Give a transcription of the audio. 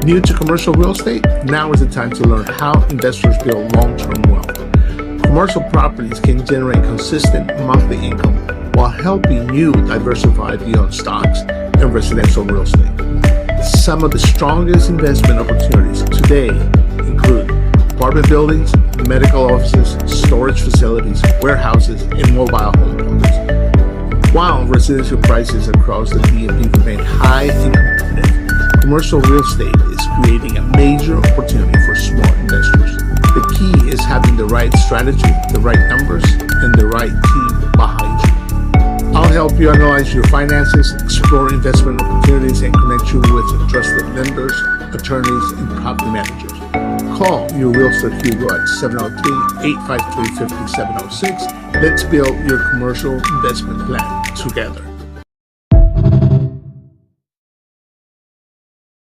New to commercial real estate? Now is the time to learn how investors build long-term wealth. Commercial properties can generate consistent monthly income while helping you diversify beyond stocks and residential real estate. Some of the strongest investment opportunities today include apartment buildings, medical offices, storage facilities, warehouses, and mobile home parks. While residential prices across the DMV remain high and competitive, commercial real estate is creating a major opportunity for smart investors. The key is having the right strategy, the right numbers, and the right team behind you. I'll help you analyze your finances, explore investment opportunities, and connect you with trusted lenders, attorneys, and property managers. Call your Realtor Hugo at 703-853-5706. Let's build your commercial investment plan together.